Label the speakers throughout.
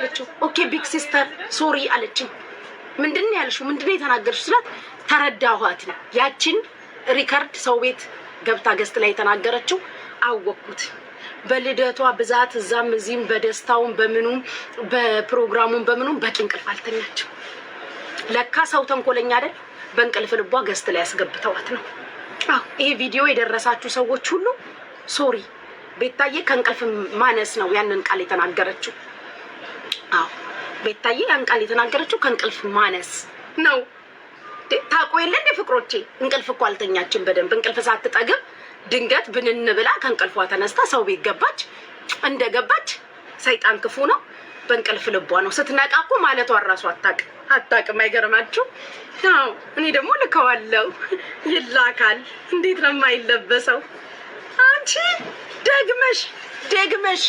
Speaker 1: ያለችው? ኦኬ ቢግ ሲስተር ሶሪ አለችኝ። ምንድን ያልሽው? ምንድን የተናገርሽው ስላት ተረዳኋት ነው ያችን ሪከርድ ሰው ቤት ገብታ ገስት ላይ የተናገረችው አወቅኩት። በልደቷ ብዛት እዛም እዚህም በደስታውም በምኑም በፕሮግራሙም በምኑም በቂ እንቅልፍ አልተኛችም። ለካ ሰው ተንኮለኛ አይደል? በእንቅልፍ ልቧ ገስት ላይ ያስገብተዋት ነው። ይሄ ቪዲዮ የደረሳችሁ ሰዎች ሁሉ ሶሪ። ቤታዬ ከእንቅልፍ ማነስ ነው ያንን ቃል የተናገረችው። ቤታዬ ያን ቃል የተናገረችው ከእንቅልፍ ማነስ ነው። ታውቁ የለ እንደ ፍቅሮቼ እንቅልፍ እኮ አልተኛችም በደንብ። እንቅልፍ ሳትጠግብ ድንገት ብንን ብላ ከእንቅልፏ ተነስታ ሰው ቤት ገባች። እንደገባች ሰይጣን ክፉ ነው፣ በእንቅልፍ ልቧ ነው። ስትነቃቁ ማለቷ እራሱ አታውቅም። አይገርማችሁ? እኔ ደግሞ ልከዋለው ይላካል። እንዴት ነው የማይለበሰው? አንቺ ደግመሽ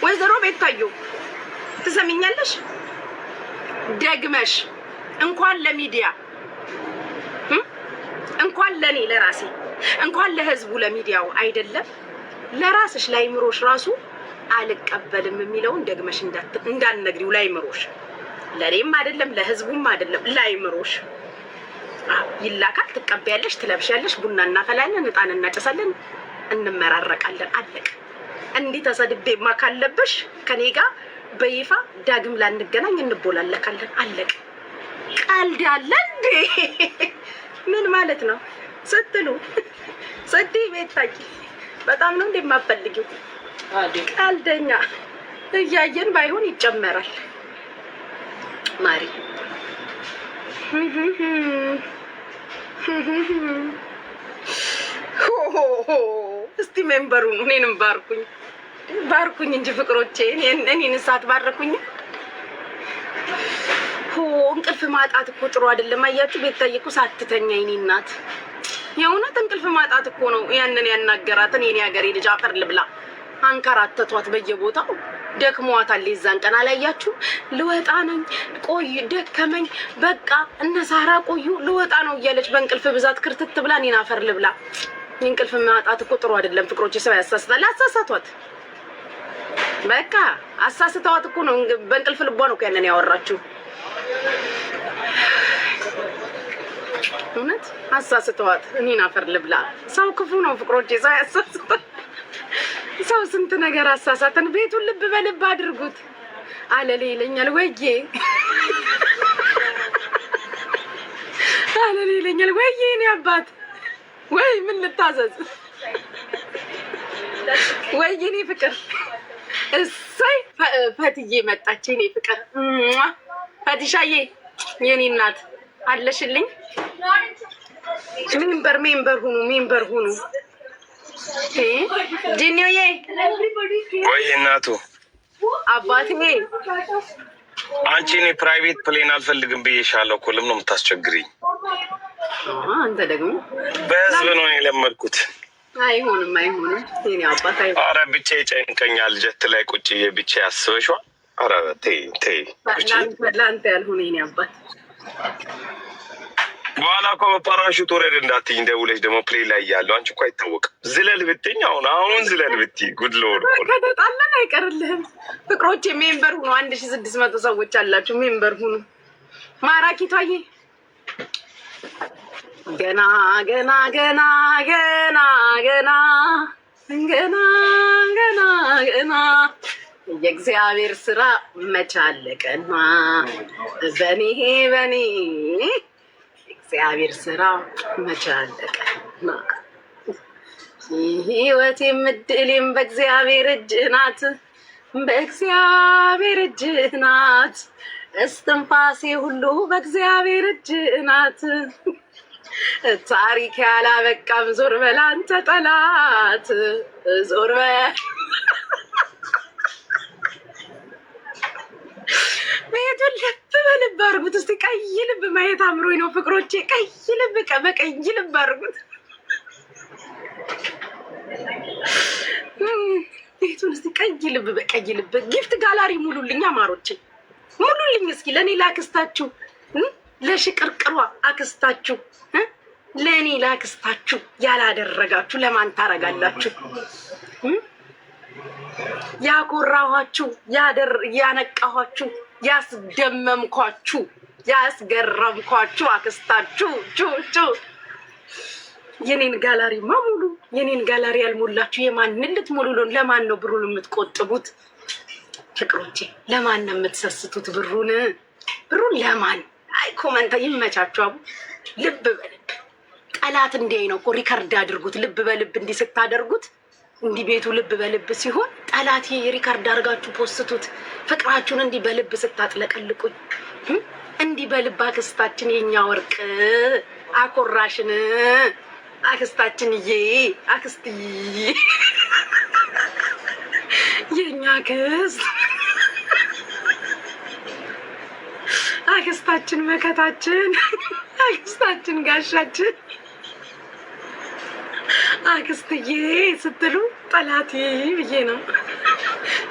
Speaker 1: ወይዘሮ ቤታዮ ትሰሚኛለሽ? ደግመሽ እንኳን ለሚዲያ እንኳን ለኔ ለራሴ እንኳን ለህዝቡ ለሚዲያው አይደለም ለራስሽ ላይምሮሽ ራሱ አልቀበልም የሚለውን ደግመሽ እንዳትነግሪው። ላይምሮሽ ለኔም አይደለም ለህዝቡም አይደለም ላይምሮሽ ይላካል። ትቀበያለሽ፣ ትለብሻለሽ፣ ቡና እናፈላለን፣ እጣን እናጨሳለን፣ እንመራረቃለን። አለቅ። እንዲህ ተሰድቤማ ካለብሽ ከኔ ጋር በይፋ ዳግም ላንገናኝ እንቦላለካለን። አለቅ። ቀልድ ያለ እንዴ? ምን ማለት ነው ስትሉ ስትይ ቤታዬ በጣም ነው እንደማፈልጊው። ቀልደኛ እያየን ባይሆን ይጨመራል። ማሪ እስቲ ሜምበሩን እኔንም ባርኩኝ እንጂ ፍቅሮቼ እኔን ሳት ባረኩኝ። እንቅልፍ ማጣት እኮ ጥሩ አይደለም። አያችሁ ቤታዬ እኮ ሳትተኛ የኔ እናት የእውነት እንቅልፍ ማጣት እኮ ነው ያንን ያናገራትን የኔ ሀገሬ ልጅ አፈር ልብላ። አንከራተቷት በየቦታው ደክሟታል። የዛን ቀን አላያችሁ? ልወጣ ነኝ ቆይ ደከመኝ በቃ እነ ሳራ ቆዩ ልወጣ ነው እያለች በእንቅልፍ ብዛት ክርትት ብላ እኔን አፈር ልብላ። እንቅልፍ ማጣት እኮ ጥሩ አይደለም ፍቅሮቼ። ሰው ያሳስታል። አሳሳቷት በቃ አሳስተዋት እኮ ነው። በእንቅልፍ ልቧ ነው ያንን ያወራችሁ። እውነት አሳስተዋት እኔን አፈር ልብላ። ሰው ክፉ ነው ፍቅሮቼ። ሰው ያሳስታል። ሰው ስንት ነገር አሳሳተን። ቤቱን ልብ በልብ አድርጉት። አለሌ ይለኛል ወይዬ አለሌ ይለኛል ወይዬ እኔ አባት ወይ ምን ልታዘዝ ወይዬ እኔ ፍቅር። እሰይ ፈትዬ መጣች እኔ ፍቅር። ፈትሻዬ የኔ እናት አለሽልኝ። ሜምበር ሁኑ ጂኒዬ።
Speaker 2: ወይ እናቱ
Speaker 1: አባቴ
Speaker 2: አንቺ እኔ ፕራይቬት ፕሌን አልፈልግም ብዬሻለሁ እኮ። ለምን ነው የምታስቸግሪኝ?
Speaker 1: አንተ ደግሞ
Speaker 2: በህዝብ ነው የለመድኩት።
Speaker 1: አይሆንም የኔ አባት አይሆንም።
Speaker 2: ኧረ ብቻዬ ጨንቀኛል። ጀት ላይ ቁጭ ብቻ ያስበሽዋል። ኧረ ተይ
Speaker 1: ለአንተ ያልሆነ የኔ አባት።
Speaker 2: በኋላ እኮ በፓራሹት ወረድ እንዳትኝ ደውለሽ ደግሞ ፕሌን ላይ እያለሁ አንቺ እኮ አይታወቅም። ዝለል ብትኝ አሁን ዝለል ብትይ ጉድ ሎድ እኮ
Speaker 1: ከተጣላን አይቀርልህም ፍቅሮቼ። ሜምበር ሁኑ። 1600 ሰዎች አላችሁ። ሜምበር ሁኑ። ማራኪቷዬ ገና ገና ገና ገና ገና ገና ገና ገና የእግዚአብሔር ስራ መቻለቀና በኔ እግዚአብሔር ስራ መቻለቀና ህይወት የምድሌም በእግዚአብሔር እጅ ናት፣ በእግዚአብሔር እጅ ናት። እስትንፋሴ ሁሉ በእግዚአብሔር እጅ ናት። ታሪክ ያላበቃም ዞር በል አንተ ጠላት ዞር በል። ቤቱን ልብ በልብ አድርጉት እስቲ። ቀይ ልብ ማየት አምሮኝ ነው ፍቅሮቼ። ቀይ ልብ በቀይ ልብ አድርጉት ቤቱን እስቲ። ቀይ ልብ በቀይ ልብ። ጊፍት ጋላሪ ሙሉልኝ አማሮቼ፣ ሙሉልኝ እስኪ። ለእኔ ላክስታችሁ፣ ለሽቅርቅሯ አክስታችሁ፣ ለእኔ ላክስታችሁ ያላደረጋችሁ ለማን ታረጋላችሁ? ያኮራኋችሁ፣ ያነቃኋችሁ፣ ያስደመምኳችሁ፣ ያስገረምኳችሁ አክስታችሁ ቹቹ የኔን ጋላሪማ ሙሉ። የኔን ጋላሪ ያልሞላችሁ የማንን ልትሞሉ ነው? ለማን ነው ብሩን የምትቆጥቡት? ፍቅሮቼ ለማን ነው የምትሰስቱት ብሩን? ለማን? አይ ኮመንት ይመቻችሁ። አቡ ልብ በልብ ጠላት እንዲህ ነው እኮ ሪከርድ አድርጉት። ልብ በልብ እንዲህ ስታደርጉት እንዲህ ቤቱ ልብ በልብ ሲሆን ጠላት ሪከርድ አድርጋችሁ ፖስቱት። ፍቅራችሁን እንዲህ በልብ ስታጥለቀልቁኝ እንዲህ በልብ አክስታችን የኛ ወርቅ አኮራሽን አክስታችንዬ አክስትዬ የኛ ክስት አክስታችን መከታችን አክስታችን ጋሻችን አክስትዬ ስትሉ ጠላቴ ብዬ ነው።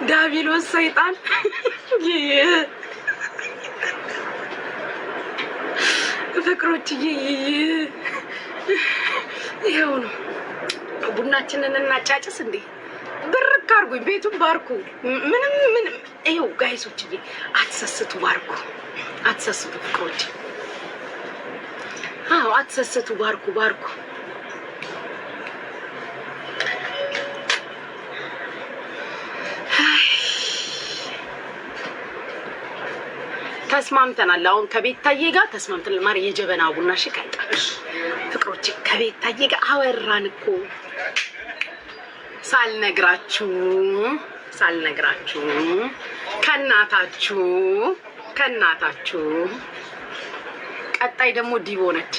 Speaker 1: ዳቢሎስ ሰይጣን ፍቅሮችዬ ይኸው ነው። ቡናችንን እናጫጭስ እንዴ? ብርክ አርጉኝ፣ ቤቱን ባርኩ። ምንም ይኸው ጋይሶችዬ አትሰስቱ፣ ባርኩ፣ አትሰስቱ ፍቅሮች። አዎ አትሰስቱ፣ ባርኩ። ተስማምተናል። አሁን ከቤታዬ ጋር ተስማምተናል። ማር የጀበና ቡና ሽቀጣ ፍቅሮች ከቤታዬ ጋር አወራን እኮ ሳልነግራችሁ ከእናታችሁ ቀጣይ ደግሞ ዲቦ ነች።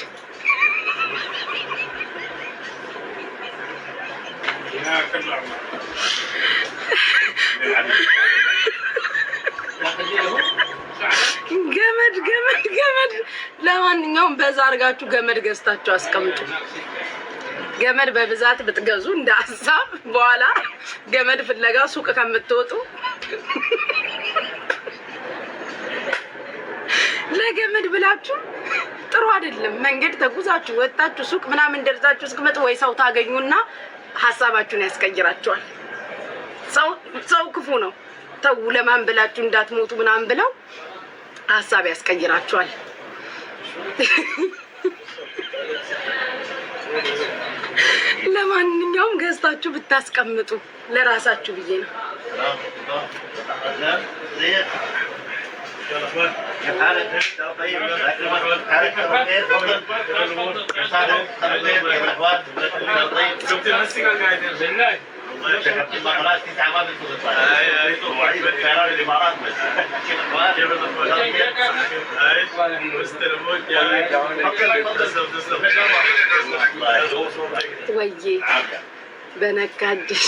Speaker 1: ገመድ ለማንኛውም በዛ አድርጋችሁ ገመድ ገዝታችሁ አስቀምጡ። ገመድ በብዛት ብትገዙ እንደ ሀሳብ በኋላ ገመድ ፍለጋ ሱቅ ከምትወጡ ለገመድ ብላችሁ ጥሩ አይደለም። መንገድ ተጉዛችሁ ወጣችሁ ሱቅ ምናምን ደርሳችሁ እስክመጡ ወይ ሰው ታገኙና ሀሳባችሁን ያስቀይራችኋል። ሰው ክፉ ነው። ተው ለማን ብላችሁ እንዳትሞቱ ምናምን ብለው ሀሳብ ያስቀይራችኋል። ለማንኛውም ገዝታችሁ ብታስቀምጡ ለራሳችሁ ብዬ ነው። ወይዬ በነጋድሽ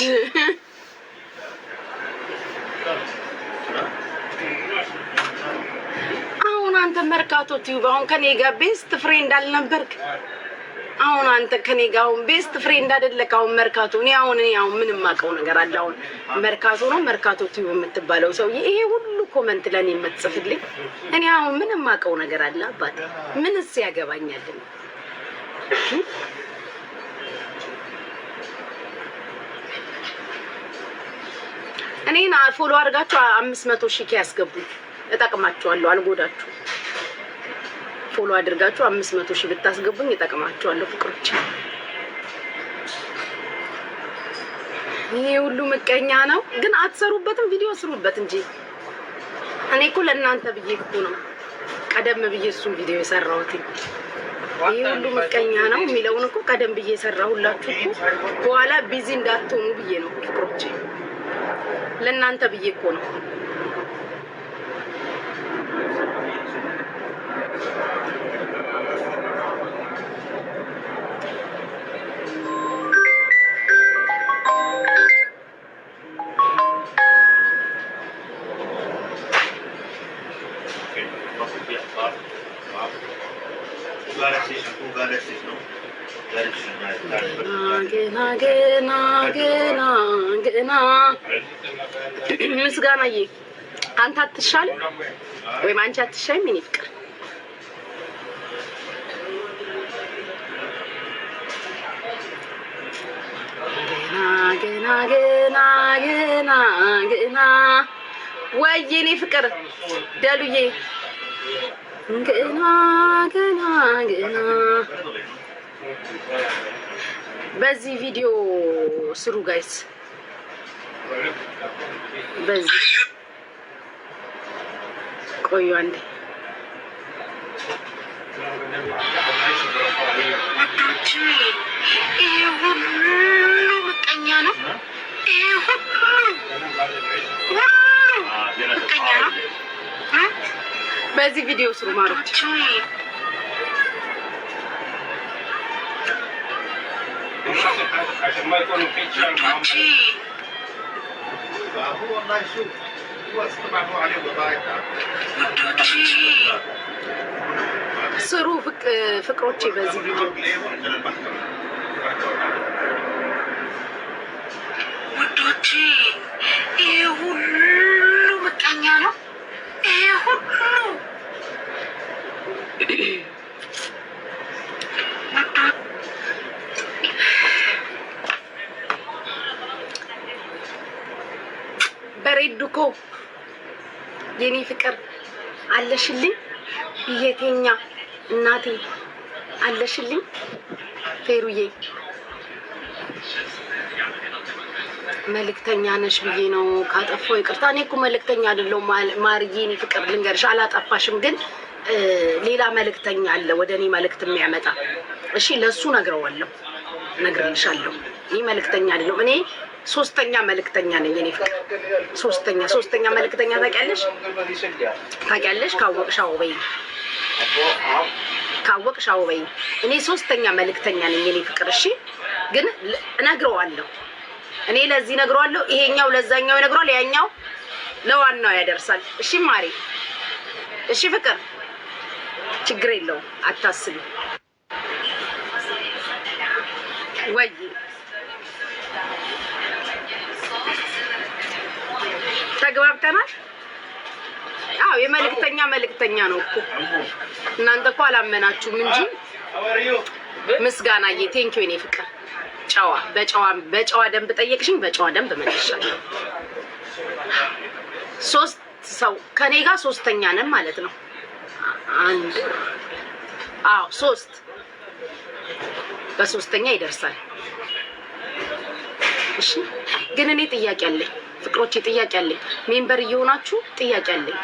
Speaker 1: አሁን አንተ መርካቶ ቲዩብ አሁን ከኔ ጋር ቤስት ፍሬንድ አልነበርክ? አሁን አንተ ከኔ ጋር አሁን ቤስት ፍሬንድ አይደለክ? አሁን መርካቶ እኔ አሁን ምንም ማቀው ነገር አለ? አሁን መርካቶ ነው መርካቶ ቲዩብ የምትባለው ሰውዬ ይሄ ሁሉ ኮመንት ለኔ የምትጽፍልኝ እኔ አሁን ምንም ማቀው ነገር አለ? አባቴ ምንስ ያገባኛል? እኔና ፎሎ አድርጋችሁ 500,000 ያስገቡኝ እጠቅማችኋለሁ። አልጎዳችሁ። ፎሎ አድርጋችሁ 500,000 ብታስገቡኝ እጠቅማችኋለሁ ፍቅሮች። ይሄ ሁሉ ምቀኛ ነው ግን አትሰሩበትም። ቪዲዮ ስሩበት እንጂ እኔ እኮ ለእናንተ ብዬ እኮ ነው ቀደም ብዬ እሱን ቪዲዮ የሰራሁት። ይሄ ሁሉ ምቀኛ ነው የሚለውን እኮ ቀደም ብዬ የሰራሁላችሁ እኮ በኋላ ቢዚ እንዳትሆኑ ብዬ ነው ፍቅሮች። ለእናንተ ብዬ እኮ ነው። ገና ምስጋናዬ አንተ አትሻል ወይም አንቺ አትሻይ? ምን ይፍቅር ገና ገና ገና ገና ወይኔ ፍቅር ደሉዬ ገና ገና ገና በዚህ ቪዲዮ ስሩ ጋይስ በዚህ ቆዩ አንዴ ይሄ ሁሉ ምቀኛ ነው ይሄ ሁሉ ምቀኛ ነው በዚህ ቪዲዮ ስሩ ማሮች ስሩ ፍቅሮቼ በዚህ ቪዲዮ ውዶቼ ይሄ ሁሉ ምቀኛ ነው ይሄ ሁሉ በሬዱኮ የኔ ፍቅር አለሽልኝ የቴኛ እናቴ አለሽልኝ ፌሩዬ መልእክተኛ ነሽ ብዬ ነው ካጠፋው ይቅርታ እኔ እኮ መልእክተኛ አይደለሁም ማርዬ የኔ ፍቅር ልንገርሽ አላጠፋሽም ግን ሌላ መልእክተኛ አለ ወደ እኔ መልእክት የሚያመጣ እሺ ለሱ ነግረዋለሁ ነግሬልሻለሁ እኔ መልእክተኛ አይደለሁም እኔ ሶስተኛ መልእክተኛ ነኝ እኔ ፍቅር ሶስተኛ መልእክተኛ ታውቂያለሽ ካወቅሻው በይ እኔ ሶስተኛ መልእክተኛ ነኝ እኔ ፍቅር እሺ ግን እነግረዋለሁ እኔ ለዚህ ነግረዋለሁ ይሄኛው ለዛኛው ይነግረዋል ያኛው ለዋናው ያደርሳል እሺ ማሪ እሺ ፍቅር ችግር የለውም አታስቢ ወይ ተግባብተናል አዎ የመልእክተኛ ነው እኮ እናንተ እኮ አላመናችሁም እንጂ ምስጋናዬ ቴንኪው የኔ ፍቅር በጨዋ ደንብ ጠየቅሽኝ በጨዋ ደንብ መልሻለሁ ሶስት ሰው ከኔ ጋር ሶስተኛ ነን ማለት ነው አንድ ሶስት በሶስተኛ ይደርሳል እሺ ግን እኔ ጥያቄ አለኝ ፍቅሮቼ ጥያቄ አለኝ ሜምበር እየሆናችሁ ጥያቄ አለኝ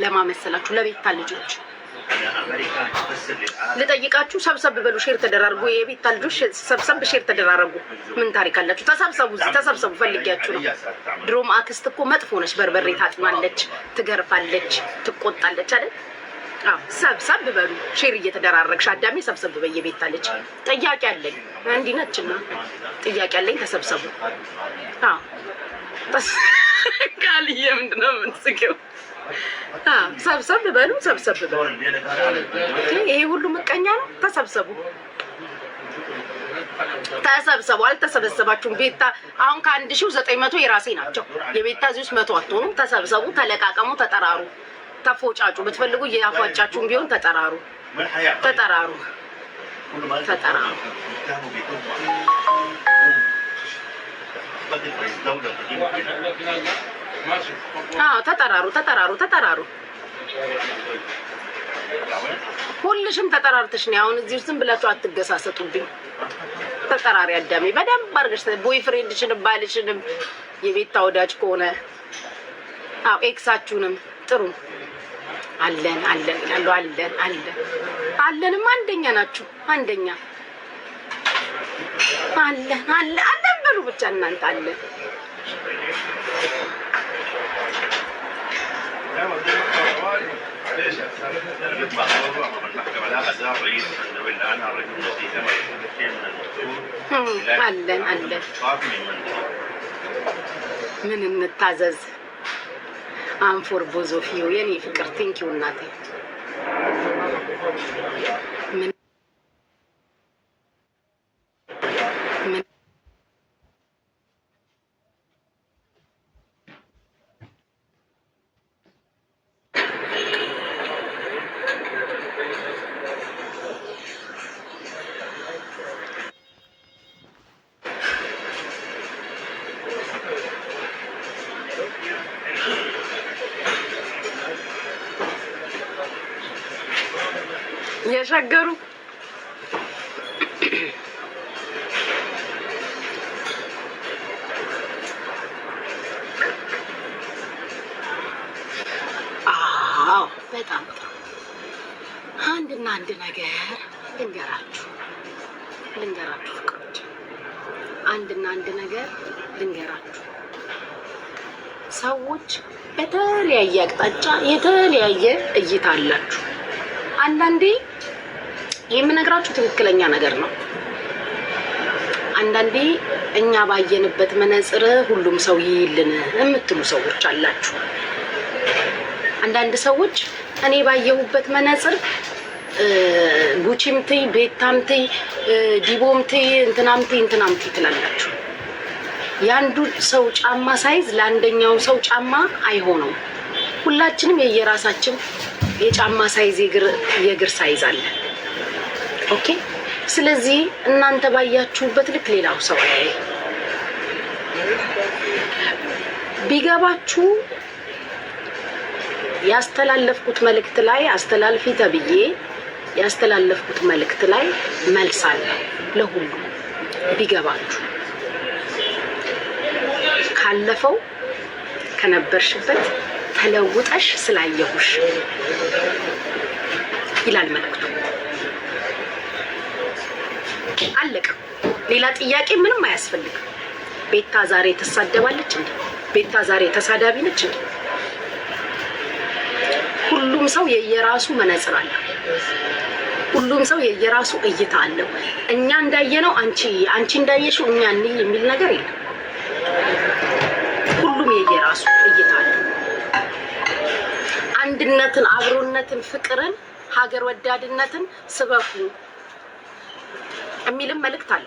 Speaker 1: ለማመሰላችሁ ለቤታ ልጆች ልጠይቃችሁ ሰብሰብ በሉ ሼር ተደራርጉ የቤታ ልጆች ሰብሰብ ሼር ተደራረጉ ምን ታሪክ አላችሁ ተሰብሰቡ ፈልጊያችሁ ነው ድሮም አክስት እኮ መጥፎ ነች በርበሬ ታጥናለች ትገርፋለች ትቆጣለች አይደል ሰብሰብ በሉ ሼር እየተደራረግሽ አዳሜ ሰብሰብ በየቤታ ልጅ ጥያቄ አለኝ እንዲህ ነችና ጥያቄ አለኝ ተሰብሰቡ ቃልዬ ምንድን ነው የምትስቂው ሰብሰብ በሉ ይሄ ሁሉ ምቀኛ ነው ተሰብሰቡ አልተሰበሰባችሁም ቤታ አሁን ከ1900 የራሴ ናቸው የቤታ ዚስ 100 አትሆኑ ተሰብሰቡ ተለቃቀሙ ተጠራሩ ተፎጫጩ ብትፈልጉ ያፏጫችሁም ቢሆን ተጠራሩ ተጠራሩ ሁልሽም ተጠራርተሽ ነው አሁን እዚህ ዝም ብላችሁ አትገሳሰጡብኝ ተጠራሪ አዳሜ በደንብ አድርገሽ ቦይፍሬንድሽን ባልሽንም የቤታ ወዳጅ ከሆነ ኤክሳችሁንም ጥሩ አለን ይላሉ አለንም አንደኛ ናችሁ አንደኛ አለን በሉ ብቻ እናንተ አለን አለን ምን እንታዘዝ አንፎር ቦዞፊዮ የኔ ፍቅር ቴንኪው እናቴ የሸገሩ በጣም አንድና አንድ ነገር ልንገራችሁ ፍቅሮች፣ አንድና አንድ ነገር ልንገራችሁ። ሰዎች በተለያየ አቅጣጫ የተለያየ እይታ አላችሁ። አንዳንዴ የምነግራችሁ ትክክለኛ ነገር ነው። አንዳንዴ እኛ ባየንበት መነጽር ሁሉም ሰው ይይልን የምትሉ ሰዎች አላችሁ። አንዳንድ ሰዎች እኔ ባየሁበት መነጽር ጉቺምቲ፣ ቤታምቲ፣ ዲቦምቲ፣ እንትናምቲ ትላላችሁ። የአንዱ ሰው ጫማ ሳይዝ ለአንደኛው ሰው ጫማ አይሆነውም። ሁላችንም የየራሳችን የጫማ ሳይዝ የእግር ሳይዝ አለ። ኦኬ። ስለዚህ እናንተ ባያችሁበት ልክ ሌላው ሰው አያይ። ቢገባችሁ ያስተላለፍኩት መልእክት ላይ አስተላልፊ ተብዬ ያስተላለፍኩት መልእክት ላይ መልስ አለ ለሁሉ። ቢገባችሁ ካለፈው ከነበርሽበት ተለውጠሽ ስላየሁሽ ይላል መልእክቱ። አለቀ። ሌላ ጥያቄ ምንም አያስፈልግም። ቤታ ዛሬ ትሳደባለች እንዴ? ቤታ ዛሬ ተሳዳቢ ነች እንዴ? ሁሉም ሰው የየራሱ መነጽር አለው። ሁሉም ሰው የየራሱ እይታ አለው። እኛ እንዳየነው አንቺ እንዳየሽው እኛ እንይ የሚል ነገር የለም። ሁሉም የየራሱ እይታ አለው። አንድነትን፣ አብሮነትን፣ ፍቅርን፣ ሀገር ወዳድነትን ስበኩ የሚልም መልእክት አለ።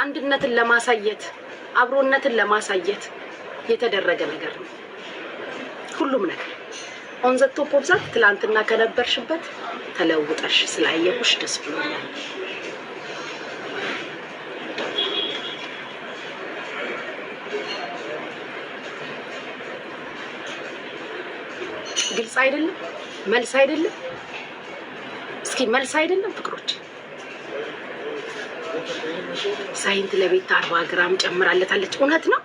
Speaker 1: አንድነትን ለማሳየት አብሮነትን ለማሳየት የተደረገ ነገር ነው ሁሉም ነገር። ኦን ዘ ቶፕ ኦፍ ዛት ትላንትና ከነበርሽበት ተለውጠሽ ስላየሁሽ ደስ ብሎኛል። ግልጽ አይደለም? መልስ አይደለም? እስኪ መልስ አይደለም ፍቅሮች? ሳይንት ለቤት 40 ግራም ጨምራለታለች። እውነት ነው።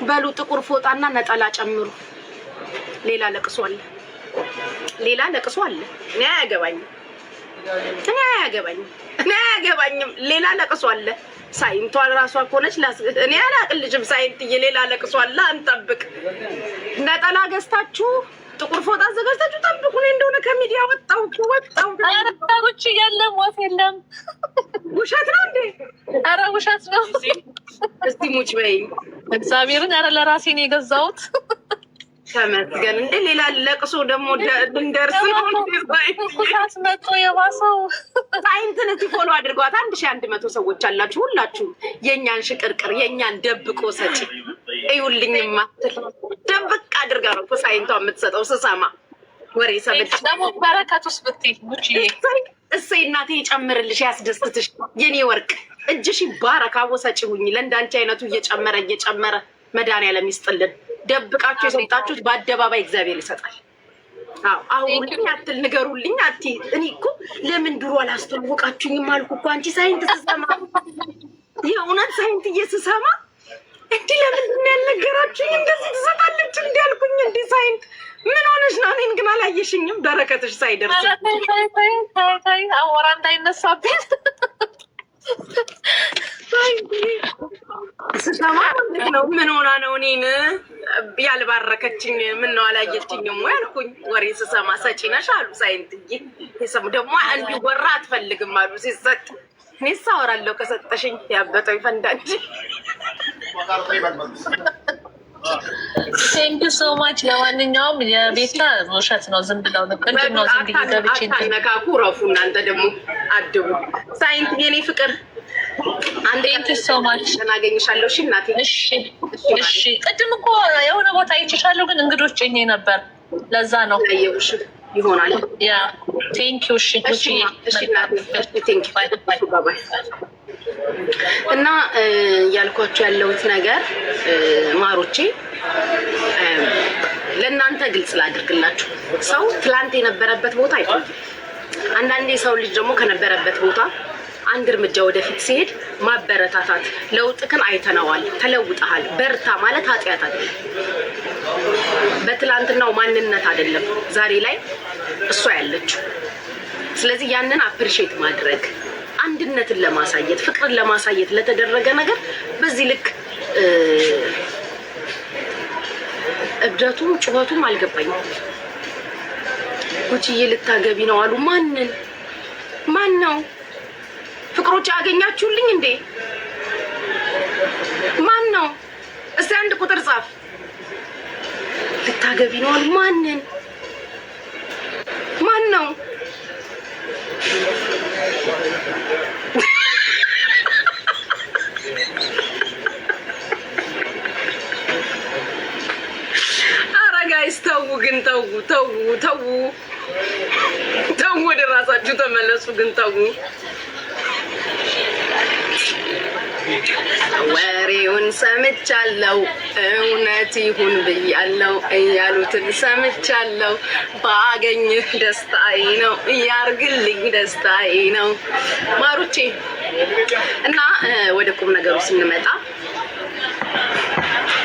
Speaker 1: በሉ ጥቁር ፎጣና ነጠላ ጨምሩ። ሌላ ለቅሶ አለ። እኔ አያገባኝም። ሌላ ለቅሶ አለ። ሳይንቷ ራሷ ከሆነች እኔ አላቅልሽም። ሳይንትዬ ሌላ ለቅሶ አለ። አንጠብቅ። ነጠላ ገዝታችሁ ጥቁር ፎጣ አዘጋጅታችሁ ጠብቁ። እኔ እንደሆነ ከሚዲያ ወጣው።
Speaker 3: አረታሮች የለም፣ ወፍ የለም።
Speaker 1: ውሸት ነው እንዴ?
Speaker 3: አረ ውሸት ነው።
Speaker 1: እስቲ ሙች በይ
Speaker 3: እግዚአብሔርን። አረ ለራሴ ነው የገዛሁት።
Speaker 1: ተመስገን። እንደ ሌላ ለቅሶ ደግሞ ልንደርስ ነው።
Speaker 3: ኩሳት መጥቶ የባሰው
Speaker 1: ሳይንትን እስቲ ፎሎ አድርጓት። 1100 ሰዎች አላችሁ ሁላችሁ። የእኛን ሽቅርቅር የእኛን ደብቆ ሰጪ እዩልኝ ማትል ደብቅ አድርጋ ነው ሳይንቷ የምትሰጠው። ስሰማ ወሬ ሰምቼ
Speaker 3: ደግሞ በረከት ውስጥ ብትይ ሙችዬ
Speaker 1: እሰይ እናቴ ይጨምርልሽ፣ ያስደስትሽ የኔ ወርቅ። እጅሽ ይባረክ። አቦ ሰጪ ሁኚ። ለእንዳንቺ አይነቱ እየጨመረ መድኃኒዓለም ይስጥልን። ደብቃችሁ የሰጣችሁት በአደባባይ እግዚአብሔር ይሰጣል። አሁን አትል ንገሩልኝ። እኔ እኮ ለምን ድሮ አላስተዋወቃችሁኝም አልኩ እኮ። አንቺ ሳይንት ስሰማ የእውነት ሳይንትዬ ስሰማ እንዲህ ለምንድን ነው ያልነገራችሁኝ? እንደዚህ ትሰጣለች እንዲህ አልኩኝ። እንዲህ ሳይንት ምን ሆነሽ ነው? እኔን ግን አላየሽኝም። በረከትሽ ሳይደርስ
Speaker 3: ታይ አወራ እንዳይነሳብኝ
Speaker 1: ስሰማ ነው ምን ሆና ነው እኔን ያልባረከችኝ? ምን ነው አላየችኝም ወይ አልኩኝ። ወሬ ስሰማ ሰጪ ነሽ አሉ ሳይንትዬ። የሰሙ ደግሞ እንዲወራ አትፈልግም አሉ ሲሰጥ። እኔ ሳወራለሁ ከሰጠሽኝ። ያበጠው ይፈንዳ እንጂ።
Speaker 3: ቴንክ ሶ ማች። ለማንኛውም የቤታ ውሸት ነው፣ ዝም ብለው ነው። ምንድን ነው ዝም ብዬ ገብቼ
Speaker 1: ነካኩ። ረፉ እናንተ ደግሞ አድቡ። ሳይንት የኔ ፍቅር
Speaker 3: ቴንክ ሶ ማች።
Speaker 1: እናገኝሻለሁ። እሺ እናቴ።
Speaker 3: እሺ። ቅድም እኮ የሆነ ቦታ አይቼሻለሁ፣ ግን እንግዶች ጭኜ ነበር። ለዛ ነው
Speaker 1: ያየሁሽ ይሆናል።
Speaker 3: ያ ቴንክ ዩ። እሺ
Speaker 1: እና ያልኳቸው ያለሁት ነገር ማሮቼ ለእናንተ ግልጽ ላድርግላችሁ። ሰው ትላንት የነበረበት ቦታ አይቆይም። አንዳንዴ ሰው ልጅ ደግሞ ከነበረበት ቦታ አንድ እርምጃ ወደፊት ሲሄድ ማበረታታት፣ ለውጥክን አይተነዋል፣ ተለውጠሃል፣ በርታ ማለት ኃጢአት አይደለም። በትላንትናው ማንነት አይደለም ዛሬ ላይ እሷ ያለችው። ስለዚህ ያንን አፕሪሼት ማድረግ፣ አንድነትን ለማሳየት ፍቅርን ለማሳየት ለተደረገ ነገር በዚህ ልክ እብደቱም ጩኸቱም አልገባኝም። ጉቺዬ ልታገቢ ነው አሉ። ማን ነው? ፍቅሮች ያገኛችሁልኝ እንዴ? ማን ነው? እስቲ አንድ ቁጥር ጻፍ። ልታገቢ ነው አሉ። ማን ነው? ኧረ ጋይስ ተው ግን ተው፣ ወደ ራሳችሁ ተመለሱ። ግን ተው፣ ወሬውን ሰምቻለሁ እውነት ይሁን ብያለሁ እያሉትን ሰምቻለሁ። ባገኝህ ደስታዬ ነው እያርግልኝ ደስታዬ ነው ማሩቼ። እና ወደ ቁም ነገሩ ስንመጣ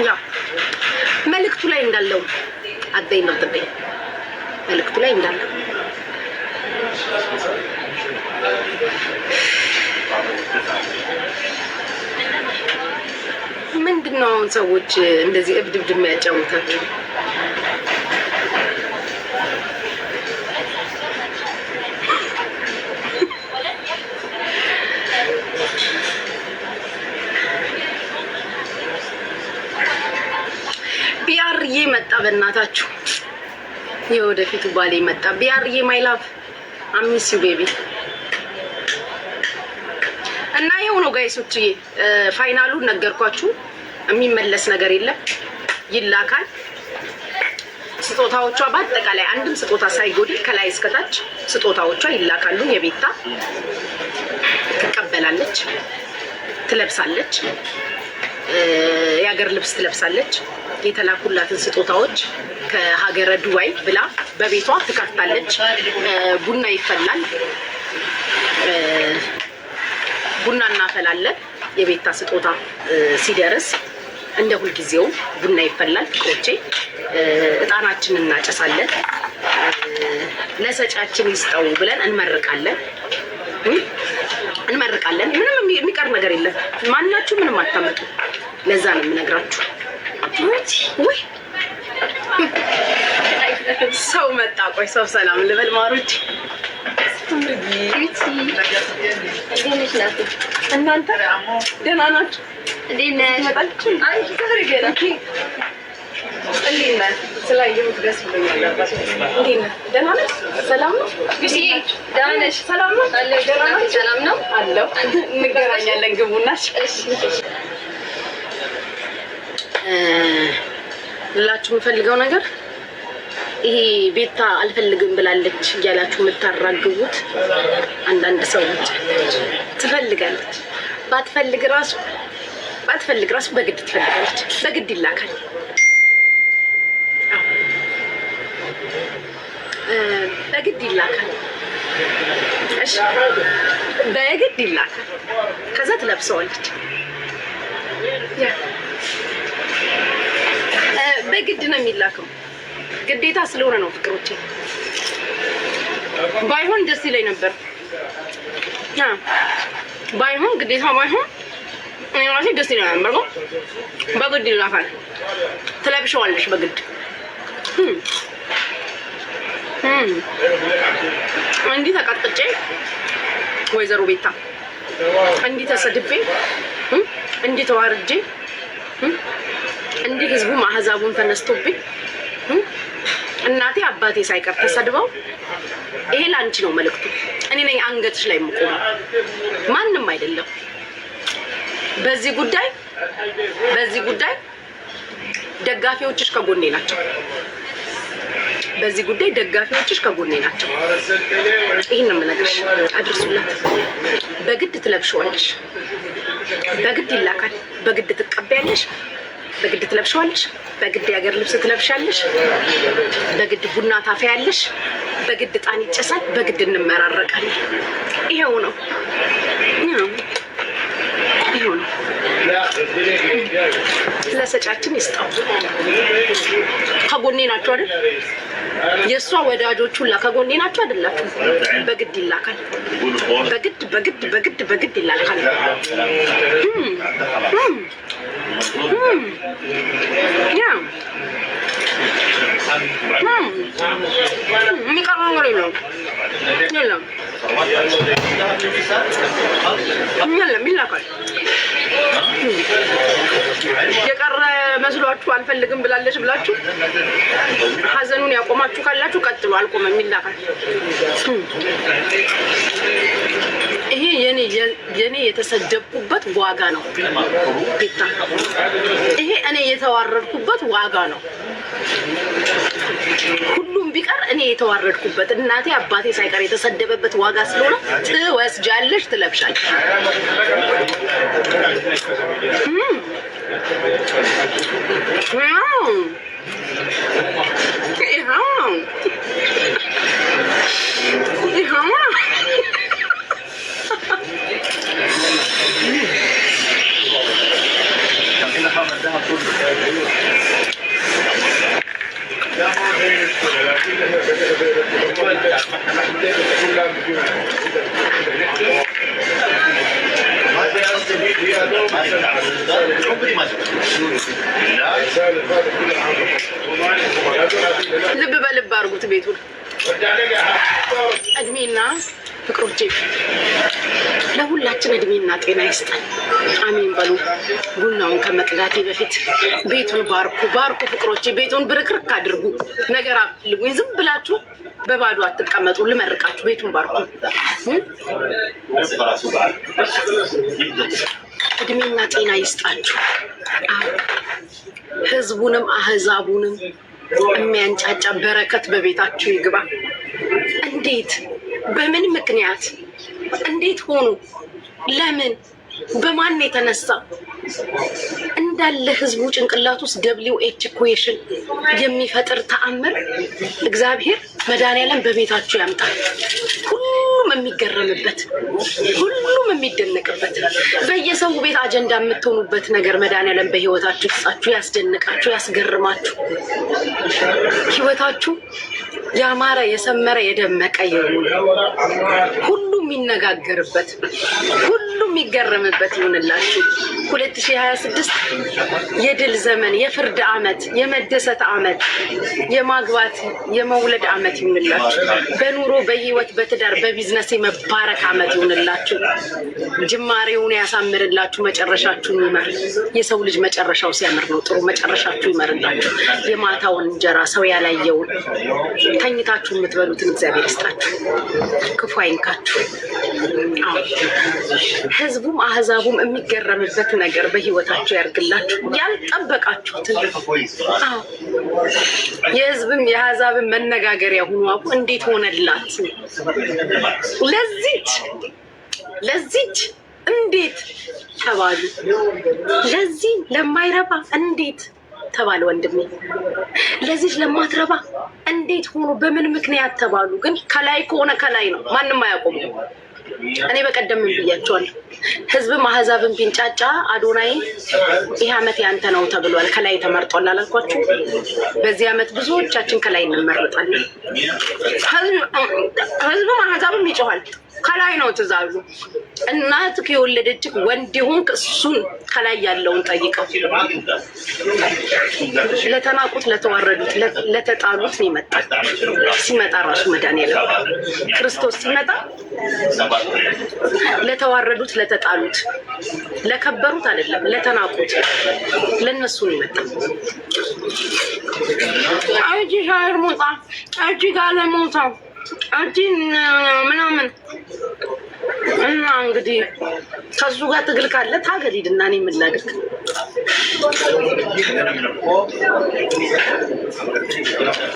Speaker 1: ያው መልእክቱ ላይ እንዳለው አደይ ነው ተበይ መልእክቱ ላይ እንዳለው ምንድነው አሁን ሰዎች እንደዚህ እብድብድ የሚያጫውታቸው? ቢያርዬ መጣ። በእናታችሁ የወደፊቱ ባሌ መጣ። ቢያርዬ ማይ ላቭ አሚስ ዩ ቤቢ። እና ይኸው ነው ጋይሶችዬ፣ ፋይናሉን ነገርኳችሁ። የሚመለስ ነገር የለም፣ ይላካል። ስጦታዎቿ በአጠቃላይ አንድም ስጦታ ሳይጎድል ከላይ እስከታች ስጦታዎቿ ይላካሉ። የቤታ ትቀበላለች፣ ትለብሳለች፣ የሀገር ልብስ ትለብሳለች። የተላኩላትን ስጦታዎች ከሀገረ ዱባይ ብላ በቤቷ ትከፍታለች። ቡና ይፈላል፣ ቡና እናፈላለን። የቤታ ስጦታ ሲደርስ እንደ ሁልጊዜው ቡና ይፈላል። ፍቅሮቼ እጣናችንን እናጨሳለን። ለሰጫችን ይስጠው ብለን እንመርቃለን። ምንም የሚቀር ነገር የለም። ማናችሁ ምንም አታመጡ። ለዛ ነው የምነግራችሁ። ወይ ሰው መጣ። ቆይ ሰው ሰላም ልበል። ማሮች እናንተ ደህና ናችሁ? ስላየሁት ደስ ብሎኛል። ደህና ነሽ? ሰላም ነው? ሰላም ነው አለው። እንገናኛለን። ግቡና ልላችሁ የምፈልገው ነገር ይሄ ቤታ አልፈልግም ብላለች እያላችሁ የምታራግቡት አንዳንድ ሰዎች ትፈልጋለች። ባትፈልግ ራሱ በግድ ትፈልጋለች። በግድ ይላካል። በግድ ይላካል። እሺ፣ በግድ ይላካል። ከዛ ትለብሰዋለች። በግድ ነው የሚላከው። ግዴታ ስለሆነ ነው ፍቅሮቼ። ባይሆን ደስ ይለኝ ነበር። ባይሆን ግዴታ ባይሆን እኔ ራሴ ደስ ይለኝ ነበር። በግድ ይላካል። ትለብሸዋለሽ በግድ። እንዲህ ተቀጥቅጬ ወይዘሮ ቤታ እንዲህ ተሰድቤ እንዲህ ተዋርጄ እንዲህ ህዝቡ ማህዛቡን ተነስቶብኝ እናቴ አባቴ ሳይቀር ተሰድበው፣ ይሄ ላንቺ ነው መልእክቱ። እኔ ነኝ አንገትሽ ላይ የምቆመው፣ ማንም አይደለም። በዚህ ጉዳይ ደጋፊዎችሽ ከጎኔ ናቸው። ይሄን ነው የምነግርሽ። አድርሱላት። በግድ ትለብሽዋለሽ፣ በግድ ይላካል፣ በግድ ትቀበያለሽ። በግድ ትለብሻለሽ፣ በግድ የሀገር ልብስ ትለብሻለሽ፣ በግድ ቡና ታፈያለሽ፣ በግድ ጣን ይጨሳል፣ በግድ እንመራረቃለን። ይሄው ነው። ለሰጫችን ይስጣው። ከጎኔ ናቸው አይደል? የእሷ ወዳጆች ሁላ ከጎኔ ናቸው አይደላችሁ? በግድ ይላካል። በግድ ይላካል። የሚቀረው ነገር የለም ይላካል። የቀረ መስሏችሁ አልፈልግም ብላለች ብላችሁ ሀዘኑን ያቆማችሁ ካላችሁ ቀጥሉ። አልቆመም፣ ይላካል። ይሄ የኔ የተሰደብኩበት ዋጋ ነው ቤታ። ይሄ እኔ የተዋረድኩበት ዋጋ ነው። ሁሉም ቢቀር እኔ የተዋረድኩበት እናቴ አባቴ ሳይቀር የተሰደበበት ዋጋ ስለሆነ ትወስጃለሽ፣ ትለብሻለሽ። ልብ በልብ አድርጉት ቤቱን። እድሜና ፍቅሮቼ ለሁላችን እድሜና ጤና ይስጠን። አሜን በሉ። ቡናውን ከመቅዳቴ በፊት ቤቱን ባርኩ ፍቅሮቼ። ቤቱን ብርክርክ አድርጉ። ነገር አፍልጉኝ። ዝም ብላችሁ በባዶ አትቀመጡ። ልመርቃችሁ። ቤቱን ባርኩ። እድሜና ጤና ይስጣችሁ። ህዝቡንም አህዛቡንም የሚያንጫጫ በረከት በቤታችሁ ይግባ። እንዴት? በምን ምክንያት? እንዴት ሆኑ? ለምን? በማን የተነሳ? እንዳለ ህዝቡ ጭንቅላት ውስጥ WH ኢኩዌሽን የሚፈጥር ተአምር እግዚአብሔር መድኃኒዓለም በቤታችሁ ያምጣል። ሁሉም የሚገረምበት፣ ሁሉም የሚደነቅበት፣ በየሰው ቤት አጀንዳ የምትሆኑበት ነገር መድኃኒዓለም በህይወታችሁ ይስጣችሁ፣ ያስደንቃችሁ፣ ያስገርማችሁ። ህይወታችሁ ያማረ የሰመረ የደመቀ ይሁን። ሁሉም የሚነጋገርበት፣ ሁሉም የሚገረምበት ይሁንላችሁ። 2026 የድል ዘመን፣ የፍርድ ዓመት፣ የመደሰት ዓመት፣ የማግባት የመውለድ ዓመት ይሁንላችሁ። በኑሮ በህይወት በትዳር በቢዝነስ የመባረክ ዓመት ይሁንላችሁ። ጅማሬውን ያሳምርላችሁ፣ መጨረሻችሁን ይመር። የሰው ልጅ መጨረሻው ሲያምር ነው ጥሩ። መጨረሻችሁ ይመርላችሁ። የማታውን እንጀራ ሰው ያላየውን ተኝታችሁ የምትበሉትን እግዚአብሔር ይስጣችሁ፣ ክፉ አይንካችሁ። ህዝቡም አህዛቡም የሚገረምበት ነገር በህይወታችሁ ያርግላችሁ። ያልጠበቃችሁትን የህዝብም የአህዛብም መነጋገሪያ ሁኑ። አቡ እንዴት ሆነላት ለዚች እንዴት ተባሉ? ለዚህ ለማይረባ እንዴት ተባለ? ወንድሜ ለዚህ ለማትረባ እንዴት ሆኖ በምን ምክንያት ተባሉ? ግን ከላይ ከሆነ ከላይ ነው፣ ማንም አያቆም። እኔ በቀደም ምን ብያቸዋለሁ? ህዝብም አህዛብም ቢንጫጫ አዶናይ ይህ ዓመት ያንተ ነው ተብሏል። ከላይ ተመርጧል አላልኳችሁ? በዚህ ዓመት ብዙዎቻችን ከላይ እንመረጣለን። ህዝብም አህዛብም ይጮሃል። ከላይ ነው ትእዛዙ። እናትህ የወለደችህ ወንድ ይሁንክ እሱን ከላይ ያለውን ጠይቀው። ለተናቁት፣ ለተዋረዱት፣ ለተጣሉት ነው ይመጣል። ሲመጣ ራሱ መድኃኒዓለም ክርስቶስ ሲመጣ ለተዋረዱት፣ ለተጣሉት፣ ለከበሩት አይደለም፣ ለተናቁት ለነሱ ነው ይመጣል። አጂ ሻር ሞታ አጂ ጋር ለሞታ አጂ ምናምን እና እንግዲህ ከሱ ጋር ትግል ካለ ታገል ሂድና እኔ ምን ላድርግ?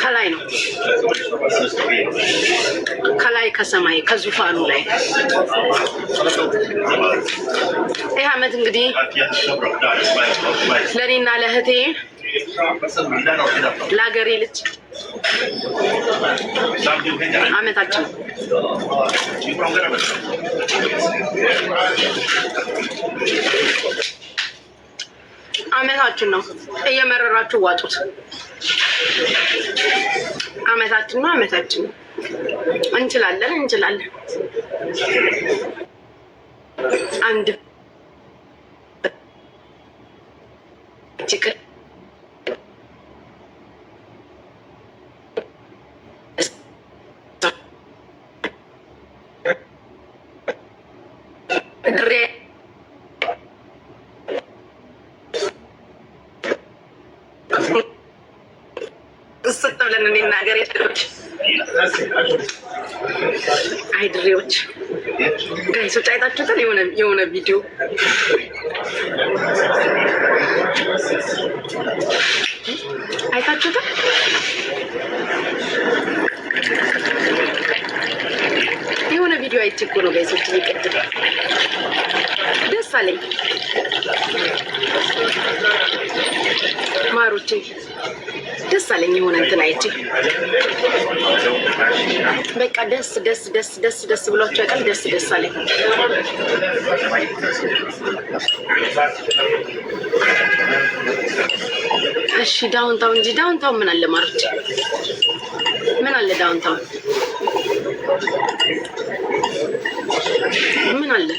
Speaker 1: ከላይ ነው ከላይ ከሰማይ ከዙፋኑ ላይ ይህ አመት እንግዲህ ለእኔና ለእህቴ ለሀገሬ ልጅ አመታችን አመታችን ነው። እየመረራችሁ ዋጡት። አመታችን ነው። አመታችን ነው። እንችላለን እንችላለን። አንድ ችግር ስጥ ብለን እኔና ሀገሬ አይድሬዎች ጋይሶች አይታችሁታል? የሆነ ቪዲዮ አይታችሁታል? የሆነ ቪዲዮ አይቼ እኮ ነው ጋይሶች እየቀድም ደስ አለኝ። ማሮቼ ደስ አለኝ። የሆነ እንትን አይቼ በቃ ደስ ደስ ደስ ደስ ደስ ብሏቸው ያውቃል። ደስ ደስ አለኝ። እሺ ዳውንታውን እንጂ ዳውንታውን ምን አለ ማሮቼ? ምን አለ ዳውንታውን? ምን አለ?